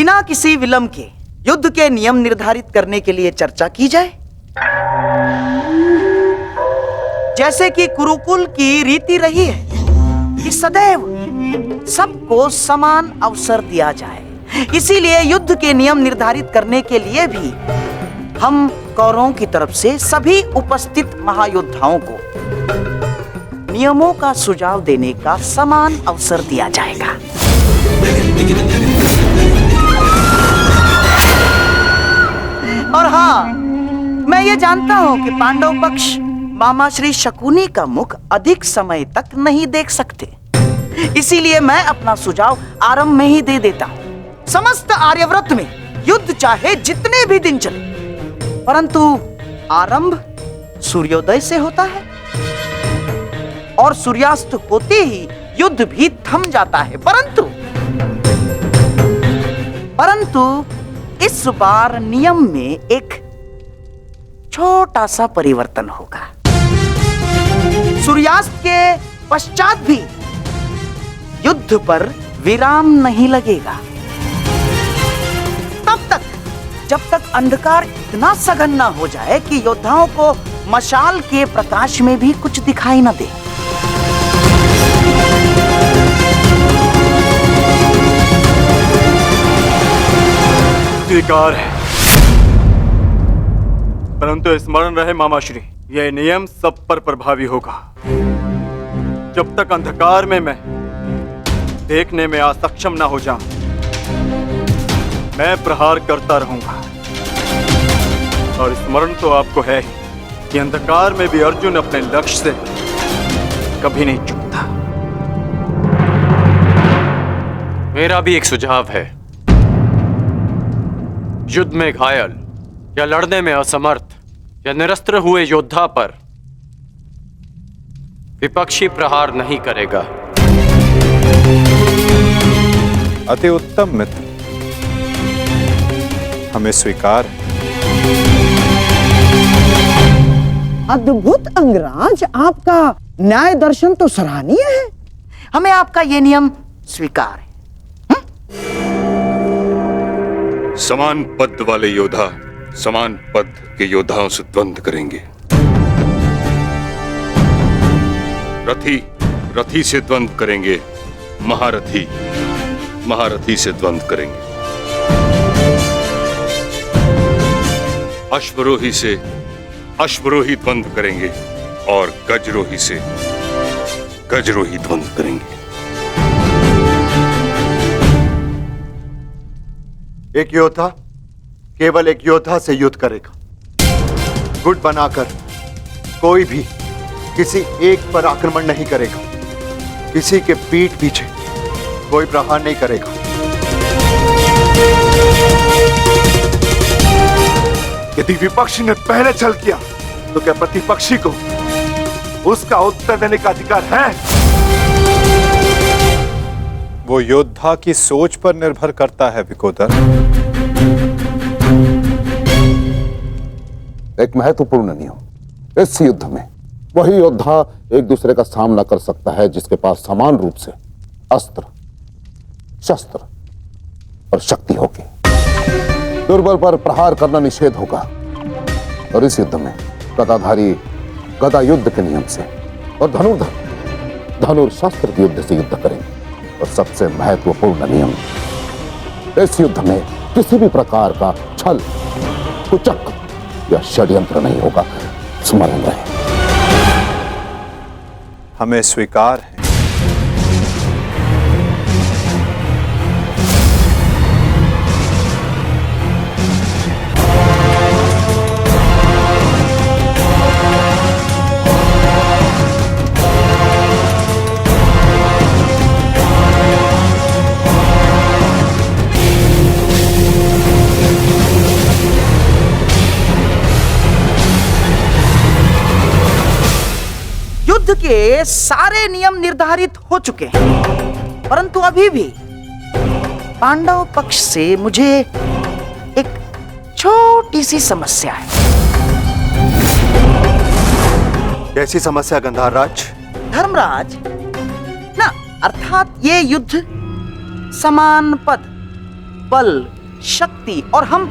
बिना किसी विलंब के युद्ध के नियम निर्धारित करने के लिए चर्चा की जाए। जैसे कि कुरुकुल की रीति रही है कि सदैव सबको समान अवसर दिया जाए, इसीलिए युद्ध के नियम निर्धारित करने के लिए भी हम कौरवों की तरफ से सभी उपस्थित महायोद्धाओं को नियमों का सुझाव देने का समान अवसर दिया जाएगा। और हाँ, मैं ये जानता हूं कि पांडव पक्ष मामा श्री शकुनी का मुख अधिक समय तक नहीं देख सकते, इसीलिए मैं अपना सुझाव आरंभ में ही दे देता हूं। समस्त आर्यव्रत में युद्ध चाहे जितने भी दिन चले, परंतु आरंभ सूर्योदय से होता है और सूर्यास्त होते ही युद्ध भी थम जाता है। परंतु इस बार नियम में एक छोटा सा परिवर्तन होगा। सूर्यास्त के पश्चात भी युद्ध पर विराम नहीं लगेगा, तब तक जब तक अंधकार इतना सघन न हो जाए कि योद्धाओं को मशाल के प्रकाश में भी कुछ दिखाई न दे। स्वीकार है, परंतु स्मरण रहे मामाश्री, यह नियम सब पर प्रभावी होगा। जब तक अंधकार में मैं देखने में असक्षम न हो जाऊं, मैं प्रहार करता रहूंगा। और स्मरण तो आपको है ही कि अंधकार में भी अर्जुन अपने लक्ष्य से कभी नहीं चूकता। मेरा भी एक सुझाव है। युद्ध में घायल या लड़ने में असमर्थ या निरस्त्र हुए योद्धा पर विपक्षी प्रहार नहीं करेगा। अति उत्तम मित्र, हमें स्वीकार है। अद्भुत अंगराज, आपका न्याय दर्शन तो सराहनीय है। हमें आपका यह नियम स्वीकार है। समान पद वाले योद्धा समान पद के योद्धाओं से द्वंद्व करेंगे। रथी रथी से द्वंद्व करेंगे, महारथी महारथी से द्वंद्व करेंगे, अश्वरोही से अश्वरोही द्वंद्व करेंगे और गजरोही से गजरोही द्वंद्व करेंगे। एक योद्धा केवल एक योद्धा से युद्ध करेगा। गुट बनाकर कोई भी किसी एक पर आक्रमण नहीं करेगा। किसी के पीठ पीछे कोई प्रहार नहीं करेगा। यदि विपक्षी ने पहले छल किया तो क्या प्रतिपक्षी को उसका उत्तर देने का अधिकार है? वो योद्धा की सोच पर निर्भर करता है विकोदर। एक महत्वपूर्ण नियम, इस युद्ध में वही योद्धा एक दूसरे का सामना कर सकता है जिसके पास समान रूप से अस्त्र, शस्त्र और शक्ति होगी। दुर्बल पर प्रहार करना निषेध होगा। और इस युद्ध में गदाधारी गदा युद्ध के नियम से और धनुर्धर धनुर्शास्त्र के युद्ध से युद्ध करेंगे। और सबसे महत्वपूर्ण नियम, इस युद्ध में किसी भी प्रकार का छल, कुचक्र या षड्यंत्र नहीं होगा। स्मरण रहे। हमें स्वीकार है। युद्ध के सारे नियम निर्धारित हो चुके हैं, परंतु अभी भी पांडव पक्ष से मुझे एक छोटी सी समस्या है। कैसी समस्या गंधार राज? धर्मराज ना, अर्थात ये युद्ध समान पद, बल शक्ति और हम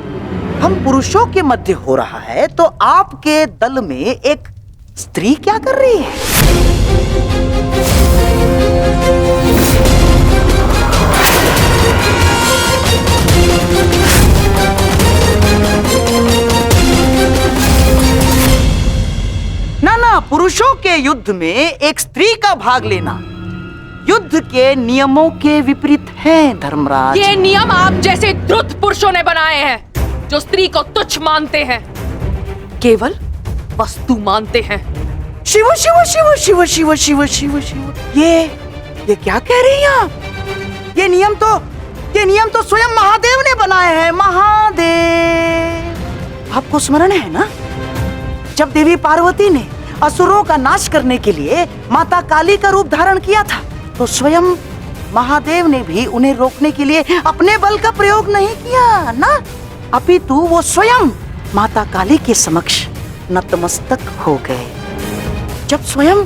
पुरुषों के मध्य हो रहा है, तो आपके दल में एक स्त्री क्या कर रही है? ना, पुरुषों के युद्ध में एक स्त्री का भाग लेना युद्ध के नियमों के विपरीत है धर्मराज। ये नियम आप जैसे द्रुत पुरुषों ने बनाए हैं, जो स्त्री को तुच्छ मानते हैं, केवल वस्तु मानते हैं। शिव शिव शिव शिव शिव शिव शिव शिव, ये क्या कह रही हैं आप? ये नियम तो स्वयं महादेव ने बनाए हैं। महादेव, आपको स्मरण है ना, जब देवी पार्वती ने असुरों का नाश करने के लिए माता काली का रूप धारण किया था, तो स्वयं महादेव ने भी उन्हें रोकने के लिए अपने बल का प्रयोग नहीं किया ना, अपितु वो स्वयं माता काली के समक्ष नतमस्तक हो गए। जब स्वयं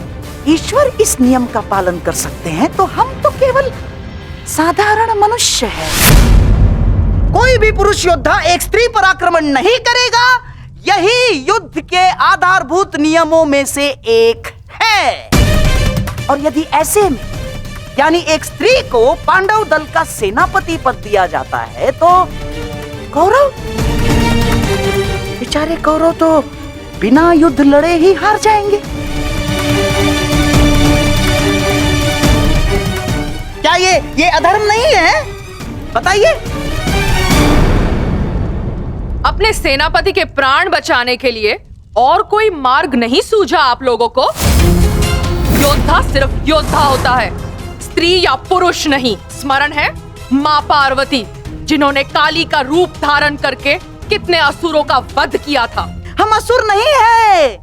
ईश्वर इस नियम का पालन कर सकते हैं, तो हम तो केवल साधारण मनुष्य हैं। कोई भी पुरुष योद्धा एक स्त्री पर आक्रमण नहीं करेगा, यही युद्ध के आधारभूत नियमों में से एक है। और यदि ऐसे में यानी एक स्त्री को पांडव दल का सेनापति पद दिया जाता है, तो कौरव, बेचारे कौरव तो बिना युद्ध लड़े ही हार जाएंगे। क्या ये अधर्म नहीं है? बताइए। अपने सेनापति के प्राण बचाने के लिए और कोई मार्ग नहीं सूझा आप लोगों को? योद्धा सिर्फ योद्धा होता है, स्त्री या पुरुष नहीं। स्मरण है मां पार्वती, जिन्होंने काली का रूप धारण करके कितने असुरों का वध किया था। हम असुर नहीं है,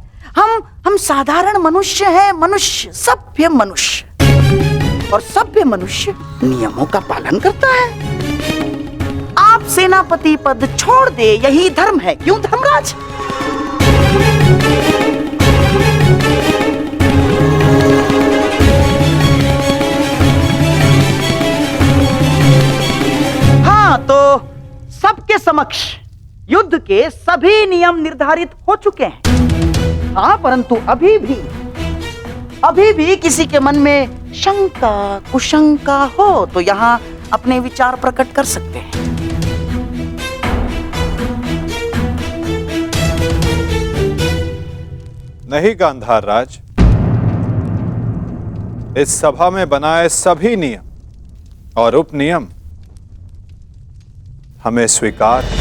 हम साधारण मनुष्य हैं, मनुष्य, सभ्य मनुष्य। और सभ्य मनुष्य नियमों का पालन करता है। आप सेनापति पद छोड़ दे, यही धर्म है, क्यों धर्मराज? हाँ, तो सबके समक्ष युद्ध के सभी नियम निर्धारित हो चुके हैं। हाँ, परंतु अभी भी किसी के मन में शंका कुशंका हो तो यहाँ अपने विचार प्रकट कर सकते हैं। नहीं गांधार राज, इस सभा में बनाए सभी नियम और उपनियम हमें स्वीकार है।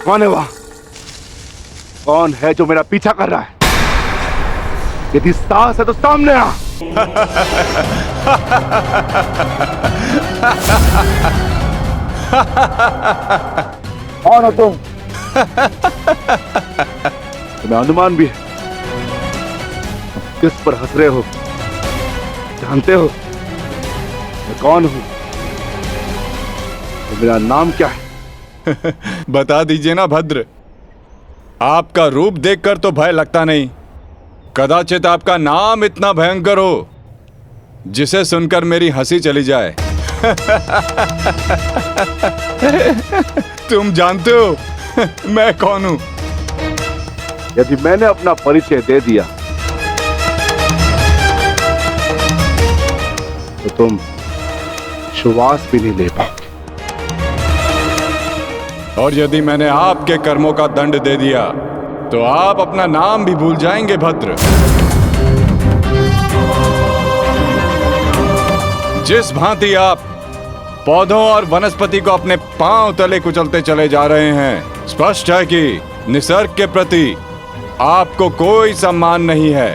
कौन है वहां? कौन है जो मेरा पीछा कर रहा है? यदि साहस है तो सामने आ। कौन हो तुम? तुम्हें अनुमान भी है किस पर हंस रहे हो? जानते हो मैं कौन हूं? तो मेरा नाम क्या है? बता दीजिए ना भद्र, आपका रूप देखकर तो भय लगता नहीं, कदाचित आपका नाम इतना भयंकर हो जिसे सुनकर मेरी हंसी चली जाए। तुम जानते हो मैं कौन हूं? यदि मैंने अपना परिचय दे दिया तो तुम श्वास भी नहीं ले पाओगे। और यदि मैंने आपके कर्मों का दंड दे दिया तो आप अपना नाम भी भूल जाएंगे भद्र। जिस भांति आप पौधों और वनस्पति को अपने पांव तले कुचलते चले जा रहे हैं। स्पष्ट है कि निसर्ग के प्रति आपको कोई सम्मान नहीं है।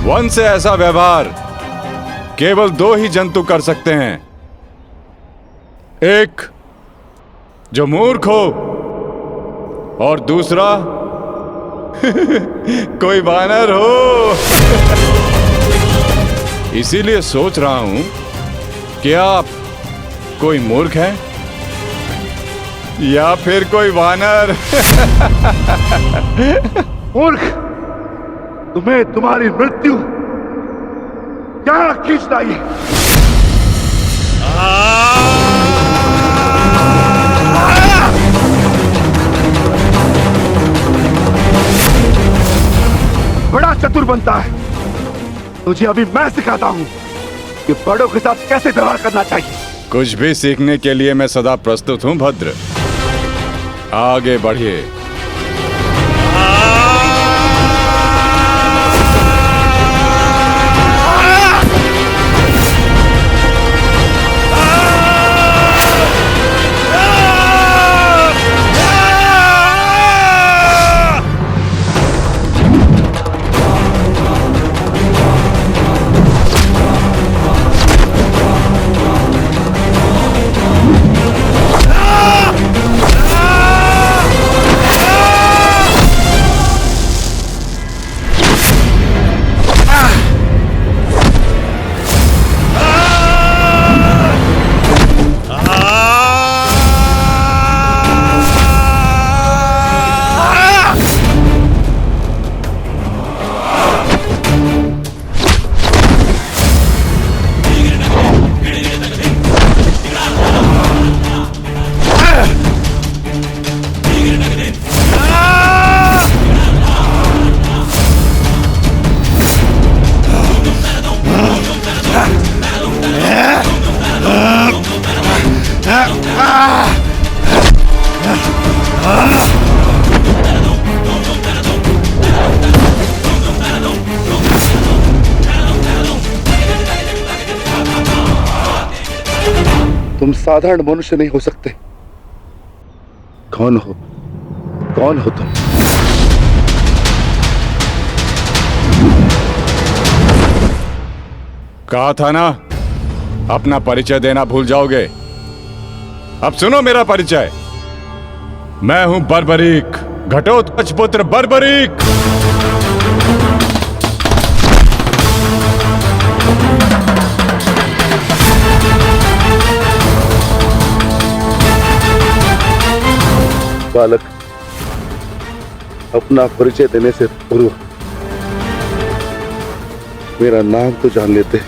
वन से ऐसा व्यवहार केवल दो ही जंतु कर सकते हैं, एक जो मूर्ख हो और दूसरा कोई वानर हो। इसीलिए सोच रहा हूं कि आप कोई मूर्ख हैं या फिर कोई वानर। मूर्ख, तुम्हें तुम्हारी मृत्यु क्या खींचना ये? बड़ा चतुर बनता है। तुझे अभी मैं सिखाता हूं कि बड़ों के साथ कैसे व्यवहार करना चाहिए। कुछ भी सीखने के लिए मैं सदा प्रस्तुत हूं भद्र। आगे बढ़िए। तुम साधारण मनुष्य नहीं हो सकते। कौन हो? कौन हो तुम? कहा था ना, अपना परिचय देना भूल जाओगे। अब सुनो मेरा परिचय। मैं हूं बर्बरीक, घटोत्कच पुत्र बर्बरीक। बालक, अपना परिचय देने से पूर्व मेरा नाम तो जान लेते।